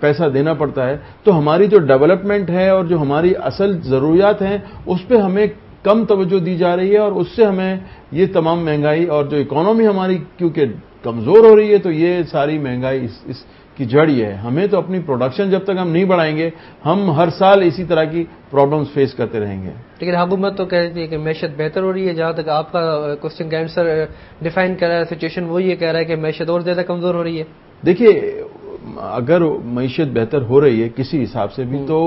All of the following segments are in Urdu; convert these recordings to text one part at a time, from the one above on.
پیسہ دینا پڑتا ہے، تو ہماری جو ڈیولپمنٹ ہے اور جو ہماری اصل ضروریات ہیں اس پہ ہمیں کم توجہ دی جا رہی ہے، اور اس سے ہمیں یہ تمام مہنگائی اور جو اکانومی ہماری کیونکہ کمزور ہو رہی ہے، تو یہ ساری مہنگائی اس کی جڑ یہ ہے. ہمیں تو اپنی پروڈکشن جب تک ہم نہیں بڑھائیں گے، ہم ہر سال اسی طرح کی پرابلمز فیس کرتے رہیں گے. لیکن حکومت تو کہتی ہے کہ معیشت بہتر ہو رہی ہے. جہاں تک آپ کا کوشچن کا آنسر ڈیفائن کر رہا ہے سچویشن، وہ یہ کہہ رہا ہے کہ معیشت اور زیادہ کمزور ہو رہی ہے. دیکھیے، اگر معیشت بہتر ہو رہی ہے کسی حساب سے بھی، تو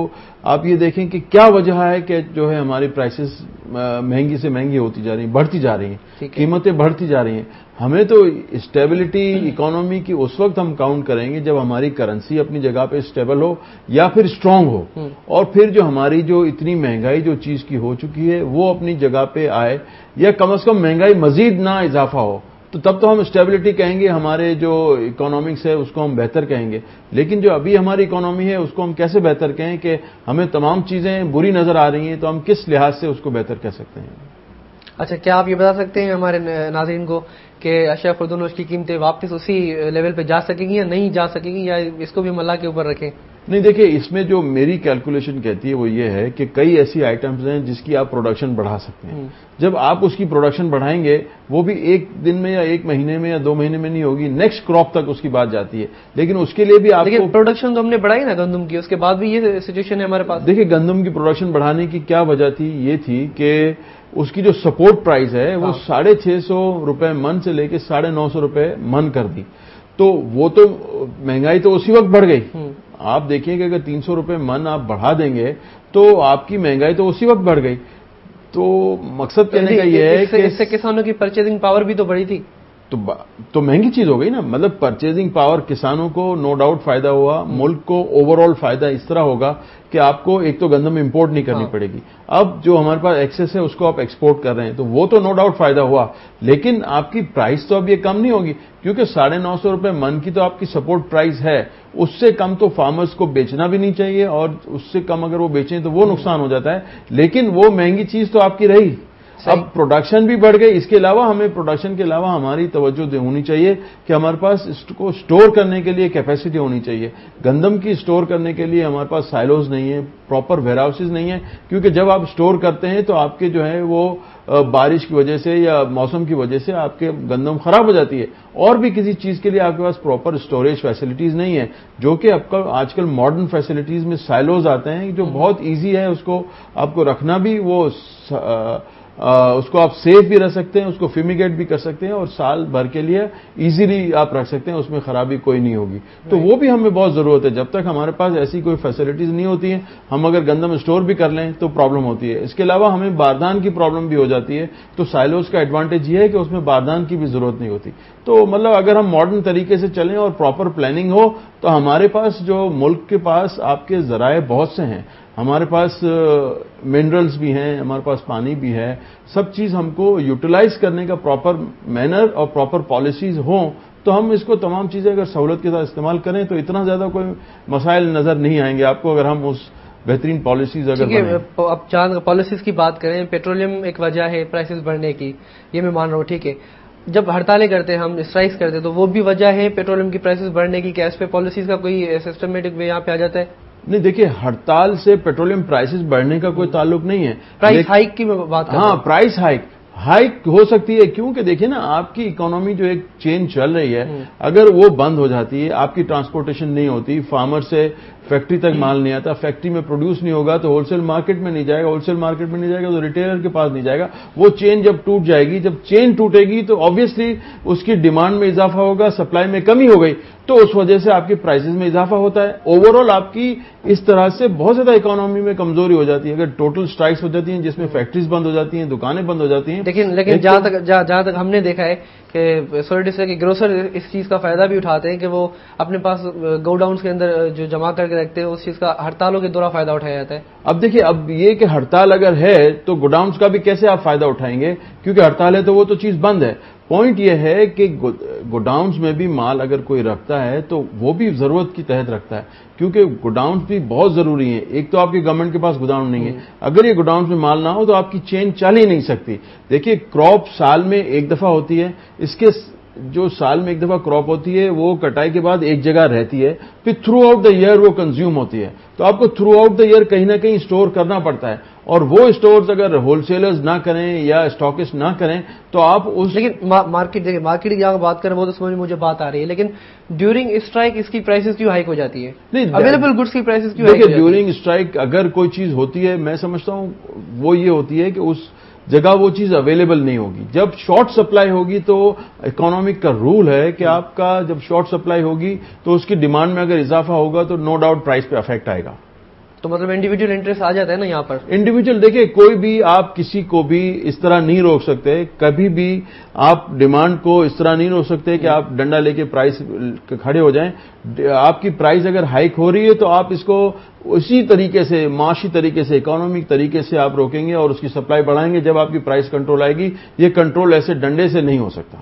آپ یہ دیکھیں کہ کیا وجہ ہے کہ جو ہے ہماری پرائسز مہنگی سے مہنگی ہوتی جا رہی ہیں، بڑھتی جا رہی ہیں، قیمتیں بڑھتی جا رہی ہیں. ہمیں تو اسٹیبلٹی اکانومی کی اس وقت ہم کاؤنٹ کریں گے جب ہماری کرنسی اپنی جگہ پہ اسٹیبل ہو یا پھر اسٹرانگ ہو، اور پھر جو ہماری جو اتنی مہنگائی جو چیز کی ہو چکی ہے وہ اپنی جگہ پہ آئے، یا کم از کم مہنگائی مزید نہ اضافہ ہو، تب تو ہم اسٹیبلٹی کہیں گے. ہمارے جو اکانومکس ہے اس کو ہم بہتر کہیں گے. لیکن جو ابھی ہماری اکانومی ہے اس کو ہم کیسے بہتر کہیں کہ ہمیں تمام چیزیں بری نظر آ رہی ہیں، تو ہم کس لحاظ سے اس کو بہتر کہہ سکتے ہیں؟ اچھا، کیا آپ یہ بتا سکتے ہیں ہمارے ناظرین کو کہ اشیاء خوردونوش کی قیمتیں واپس اسی لیول پہ جا سکیں گی یا نہیں جا سکیں گی، یا اس کو بھی ہم اللہ کے اوپر رکھیں؟ نہیں، دیکھیں، اس میں جو میری کیلکولیشن کہتی ہے وہ یہ ہے کہ کئی ایسی آئٹمز ہیں جس کی آپ پروڈکشن بڑھا سکتے ہیں. جب آپ اس کی پروڈکشن بڑھائیں گے، وہ بھی ایک دن میں یا ایک مہینے میں یا 2 مہینے میں نہیں ہوگی، نیکسٹ کراپ تک اس کی بات جاتی ہے. لیکن اس کے لیے بھی آپ کو پروڈکشن تو ہم نے بڑھائی نا گندم کی، اس کے بعد بھی یہ سچویشن ہے ہمارے پاس. دیکھیں، گندم کی پروڈکشن بڑھانے کی کیا وجہ تھی؟ یہ تھی کہ اس کی جو سپورٹ پرائز ہے وہ 650 روپے من سے لے کے 950 روپے من کر دی. تو وہ تو مہنگائی تو اسی وقت بڑھ گئی. آپ دیکھیں کہ اگر 300 روپے من آپ بڑھا دیں گے تو آپ کی مہنگائی تو اسی وقت بڑھ گئی. تو مقصد کہنے کا یہ ہے کہ اس سے کسانوں کی پرچیزنگ پاور بھی تو بڑھی تھی. تو مہنگی چیز ہو گئی نا. مطلب پرچیزنگ پاور کسانوں کو نو ڈاؤٹ فائدہ ہوا، ملک کو اوور آل فائدہ اس طرح ہوگا کہ آپ کو ایک تو گندم امپورٹ نہیں کرنی پڑے گی. اب جو ہمارے پاس ایکسس ہے اس کو آپ ایکسپورٹ کر رہے ہیں، تو وہ تو نو ڈاؤٹ فائدہ ہوا. لیکن آپ کی پرائس تو اب یہ کم نہیں ہوگی، کیونکہ 950 روپے من کی تو آپ کی سپورٹ پرائز ہے. اس سے کم تو فارمرز کو بیچنا بھی نہیں چاہیے، اور اس سے کم اگر وہ بیچیں تو وہ نقصان ہو جاتا ہے. لیکن وہ مہنگی چیز تو آپ کی رہی. اب پروڈکشن بھی بڑھ گئی. اس کے علاوہ ہمیں پروڈکشن کے علاوہ ہماری توجہ ہونی چاہیے کہ ہمارے پاس اس کو سٹور کرنے کے لیے کیپیسٹی ہونی چاہیے. گندم کی سٹور کرنے کے لیے ہمارے پاس سائلوز نہیں ہیں، پراپر ویئر ہاؤسز نہیں ہیں، کیونکہ جب آپ سٹور کرتے ہیں تو آپ کے جو ہے وہ بارش کی وجہ سے یا موسم کی وجہ سے آپ کے گندم خراب ہو جاتی ہے، اور بھی کسی چیز کے لیے آپ کے پاس پراپر سٹوریج فیسلٹیز نہیں ہے، جو کہ آج کل ماڈرن فیسلٹیز میں سائلوز آتے ہیں جو بہت ایزی ہے اس کو آپ کو رکھنا بھی. وہ اس کو آپ سیف بھی رہ سکتے ہیں، اس کو فیمیگیٹ بھی کر سکتے ہیں، اور سال بھر کے لیے ایزیلی آپ رکھ سکتے ہیں، اس میں خرابی کوئی نہیں ہوگی. تو وہ بھی ہمیں بہت ضرورت ہے. جب تک ہمارے پاس ایسی کوئی فیسلٹیز نہیں ہوتی ہیں، ہم اگر گندم اسٹور بھی کر لیں تو پرابلم ہوتی ہے. اس کے علاوہ ہمیں باردان کی پرابلم بھی ہو جاتی ہے. تو سائلوز کا ایڈوانٹیج یہ ہے کہ اس میں باردان کی بھی ضرورت نہیں ہوتی. تو مطلب اگر ہم ماڈرن طریقے سے چلیں اور پراپر پلاننگ ہو تو ہمارے پاس جو ملک کے پاس آپ کے ذرائع بہت سے ہیں. ہمارے پاس منرلز بھی ہیں، ہمارے پاس پانی بھی ہے. سب چیز ہم کو یوٹیلائز کرنے کا پراپر مینر اور پراپر پالیسیز ہوں تو ہم اس کو تمام چیزیں اگر سہولت کے ساتھ استعمال کریں تو اتنا زیادہ کوئی مسائل نظر نہیں آئیں گے آپ کو، اگر ہم اس بہترین پالیسیز اگر بنائیں. اب چاند پالیسیز کی بات کریں، پیٹرولیم ایک وجہ ہے پرائسز بڑھنے کی، یہ میں مان رہا ہوں، ٹھیک ہے. جب ہڑتالیں کرتے ہیں ہم، اسٹرائکس کرتے ہیں، تو وہ بھی وجہ ہے پیٹرولیم کی پرائسز بڑھنے کی. کیا اس پہ پالیسیز کا کوئی سسٹمیٹک وے یہاں پہ آ جاتا ہے؟ نہیں، دیکھیے، ہڑتال سے پیٹرولیم پرائسز بڑھنے کا کوئی تعلق نہیں ہے. پرائس ہائیک کی میں بات کر رہا ہوں. ہاں، پرائس ہائیک ہو سکتی ہے، کیونکہ دیکھیں نا، آپ کی اکانومی جو ایک چین چل رہی ہے، اگر وہ بند ہو جاتی ہے، آپ کی ٹرانسپورٹیشن نہیں ہوتی، فارمر سے فیکٹری تک مال نہیں آتا، فیکٹری میں پروڈیوس نہیں ہوگا تو ہول سیل مارکیٹ میں نہیں جائے گا، ہول سیل مارکیٹ میں نہیں جائے گا تو ریٹیلر کے پاس نہیں جائے گا. وہ چین جب ٹوٹ جائے گی، جب چین ٹوٹے گی تو آبویسلی اس کی ڈیمانڈ میں اضافہ ہوگا، سپلائی میں کمی ہو گئی تو اس وجہ سے آپ کی پرائسز میں اضافہ ہوتا ہے. اوور آل آپ کی اس طرح سے بہت زیادہ اکنامی میں کمزوری ہو جاتی ہے. اگر ٹوٹل اسٹرائکس ہو جاتی ہیں جس میں فیکٹریز بند ہو جاتی ہیں، دکانیں بند ہو جاتی ہیں. لیکن جہاں تک ہم نے دیکھا ہے کہ سوری سے کہ گروسر اس چیز کا فائدہ بھی اٹھاتے ہیں کہ وہ اپنے پاس گو ڈاؤنس کے اندر جو جمع کر کے رکھتے ہیں، اس چیز کا ہڑتالوں کے دوران فائدہ اٹھایا جاتا ہے. اب دیکھیے، اب یہ کہ ہڑتال اگر ہے تو گوڈاؤنس کا بھی کیسے آپ فائدہ اٹھائیں گے، کیونکہ ہڑتال ہے تو وہ تو چیز بند ہے. پوائنٹ یہ ہے کہ گوڈاؤنس میں بھی مال اگر کوئی رکھتا ہے تو وہ بھی ضرورت کی تحت رکھتا ہے، کیونکہ گوڈاؤنس بھی بہت ضروری ہیں. ایک تو آپ کی گورنمنٹ کے پاس گوداؤن نہیں ہے، اگر یہ گوڈاؤنس میں مال نہ ہو تو آپ کی چین چل ہی نہیں سکتی. دیکھیے، کراپ سال میں ایک دفعہ ہوتی ہے، اس کے جو سال میں ایک دفعہ کراپ ہوتی ہے وہ کٹائی کے بعد ایک جگہ رہتی ہے, پھر تھرو آؤٹ دا ایئر وہ کنزیوم ہوتی ہے. تو آپ کو تھرو آؤٹ دا ایئر کہیں نہ کہیں اسٹور کرنا پڑتا ہے, اور وہ اسٹورز اگر ہول سیلرز نہ کریں یا اسٹاکسٹ نہ کریں تو آپ اس. لیکن مارکیٹ کی اگر بات کریں وہ تو سمجھ مجھے بات آ رہی ہے, لیکن ڈیورنگ اسٹرائک اس کی پرائسز کیوں ہائیک ہو جاتی ہے؟ نہیں, اویلیبل گڈس کی پرائسز کیوں ہائیک ہو جاتی ہے؟ ڈیورنگ اسٹرائک اگر کوئی چیز ہوتی ہے, میں سمجھتا ہوں وہ یہ ہوتی ہے کہ اس جگہ وہ چیز اویلیبل نہیں ہوگی. جب شارٹ سپلائی ہوگی تو اکنامک کا رول ہے کہ آپ کا جب شارٹ سپلائی ہوگی تو اس کی ڈیمانڈ میں اگر اضافہ ہوگا تو نو ڈاؤٹ پرائس پہ افیکٹ آئے گا. تو مطلب انڈیویجول انٹرسٹ آ جاتا ہے نا یہاں پر. انڈیویجول دیکھیں, کوئی بھی آپ کسی کو بھی اس طرح نہیں روک سکتے, کبھی بھی آپ ڈیمانڈ کو اس طرح نہیں روک سکتے کہ آپ ڈنڈا لے کے پرائس کھڑے ہو جائیں. آپ کی پرائس اگر ہائیک ہو رہی ہے تو آپ اس کو اسی طریقے سے, معاشی طریقے سے, اکنامک طریقے سے آپ روکیں گے اور اس کی سپلائی بڑھائیں گے. جب آپ کی پرائس کنٹرول آئے گی, یہ کنٹرول ایسے ڈنڈے سے نہیں ہو سکتا.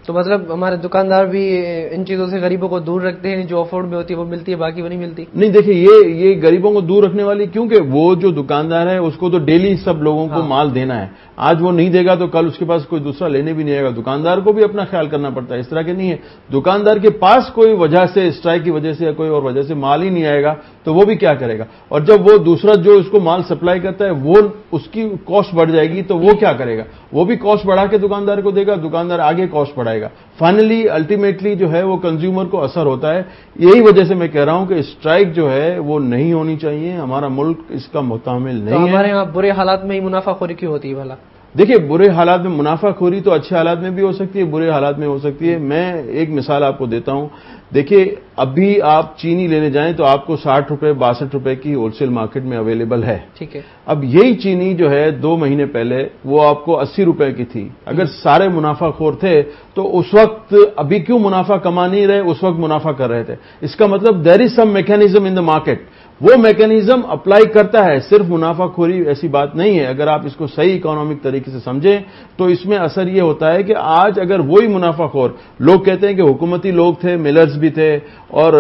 تو مطلب ہمارے دکاندار بھی ان چیزوں سے غریبوں کو دور رکھتے ہیں, جو افورڈ میں ہوتی ہے وہ ملتی ہے, باقی وہ نہیں ملتی. نہیں دیکھیں, یہ غریبوں کو دور رکھنے والی, کیونکہ وہ جو دکاندار ہے اس کو تو ڈیلی سب لوگوں کو مال دینا ہے. آج وہ نہیں دے گا تو کل اس کے پاس کوئی دوسرا لینے بھی نہیں آئے گا. دکاندار کو بھی اپنا خیال کرنا پڑتا ہے. اس طرح کے نہیں ہے دکاندار کے پاس کوئی وجہ سے, اسٹرائک کی وجہ سے یا کوئی اور وجہ سے مال ہی نہیں آئے گا تو وہ بھی کیا کرے گا. اور جب وہ دوسرا جو اس کو مال سپلائی کرتا ہے وہ اس کی کاسٹ بڑھ جائے گی تو وہ کیا کرے گا, وہ بھی کاسٹ بڑھا کے دکاندار کو دے گا, دکاندار آگے کاسٹ بڑھائے گا. فائنلی الٹیمیٹلی جو ہے وہ کنزیومر کو اثر ہوتا ہے. یہی وجہ سے میں کہہ رہا ہوں کہ اسٹرائک جو ہے وہ نہیں ہونی چاہیے. ہمارا ملک اس کا محتمل نہیں ہے. ہمارے یہاں برے حالات میں ہی منافع خوری کیوں ہوتی ہے بھلا؟ دیکھیے, برے حالات میں منافع خوری تو اچھے حالات میں بھی ہو سکتی ہے, برے حالات میں ہو سکتی ہے. میں ایک مثال آپ کو دیتا ہوں. دیکھیے, ابھی آپ چینی لینے جائیں تو آپ کو 60 روپے 62 روپے کی ہول سیل مارکیٹ میں اویلیبل ہے. ٹھیک ہے. اب یہی چینی جو ہے 2 مہینے پہلے وہ آپ کو 80 روپے کی تھی. اگر سارے منافع خور تھے تو اس وقت ابھی کیوں منافع کما نہیں رہے, اس وقت منافع کر رہے تھے. اس کا مطلب there is some mechanism in the market. وہ میکینزم اپلائی کرتا ہے, صرف منافع خوری ایسی بات نہیں ہے. اگر آپ اس کو صحیح اکنامک طریقے سے سمجھیں تو اس میں اثر یہ ہوتا ہے کہ آج اگر وہی منافع خور, لوگ کہتے ہیں کہ حکومتی لوگ تھے, ملرز بھی تھے اور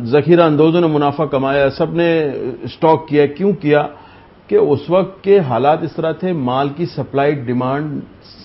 ذخیرہ اندوزوں نے منافع کمایا, سب نے اسٹاک کیا. کیوں کیا؟ کہ اس وقت کے حالات اس طرح تھے, مال کی سپلائی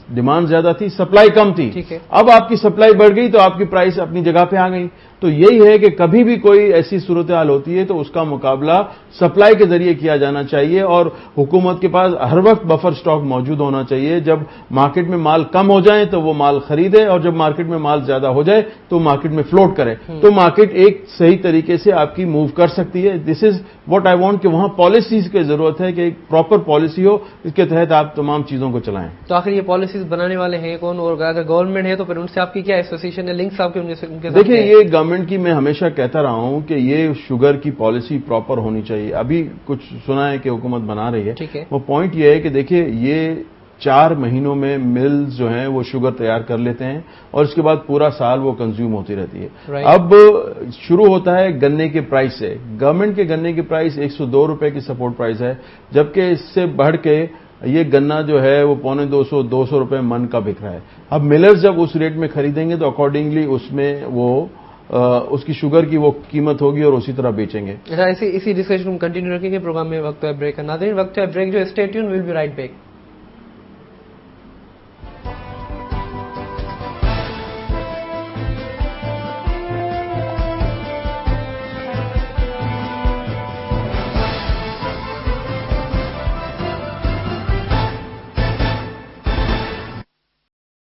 ڈیمانڈ زیادہ تھی, سپلائی کم تھی. اب آپ کی سپلائی بڑھ گئی تو آپ کی پرائس اپنی جگہ پہ آ گئی. تو یہی ہے کہ کبھی بھی کوئی ایسی صورتحال ہوتی ہے تو اس کا مقابلہ سپلائی کے ذریعے کیا جانا چاہیے, اور حکومت کے پاس ہر وقت بفر سٹاک موجود ہونا چاہیے. جب مارکیٹ میں مال کم ہو جائے تو وہ مال خریدے, اور جب مارکیٹ میں مال زیادہ ہو جائے تو مارکیٹ میں فلوٹ کرے. تو مارکیٹ ایک صحیح طریقے سے آپ کی موو کر سکتی ہے. دس از واٹ آئی وانٹ کہ وہاں پالیسیز کی ضرورت ہے کہ ایک پراپر پالیسی ہو, اس کے تحت آپ تمام چیزوں کو چلائیں. تو آخر یہ پالیسیز بنانے والے ہیں کون, اور اگر گورنمنٹ ہے تو پھر ان سے آپ کی کیا ایسوسیشن ہے, لنکس آپ کے ان کے ساتھ؟ دیکھیں, یہ گورنمنٹ کی میں ہمیشہ کہتا رہا ہوں کہ یہ شوگر کی پالیسی پراپر ہونی چاہیے. ابھی کچھ سنا ہے کہ حکومت بنا رہی ہے. وہ پوائنٹ یہ ہے کہ دیکھیے, یہ 4 مہینوں میں ملز جو ہیں وہ شوگر تیار کر لیتے ہیں اور اس کے بعد پورا سال وہ کنزیوم ہوتی رہتی ہے. اب شروع ہوتا ہے گنے کے پرائس سے. گورنمنٹ کے گنے کے پرائس 102 روپے کی سپورٹ پرائس ہے, جبکہ اس سے بڑھ کے یہ گنا جو ہے وہ 250 روپے من کا بک رہا ہے. اب ملرز جب اس ریٹ میں خریدیں گے تو اکارڈنگلی اس میں وہ اس کی شوگر کی وہ قیمت ہوگی اور اسی طرح بیچیں گے. اسی ڈسکشن کنٹینیو رکھیں گے. پروگرام میں وقت ہے بریک کا. ناظرین, وقت ہے بریک جو. Stay tune, we'll be right back.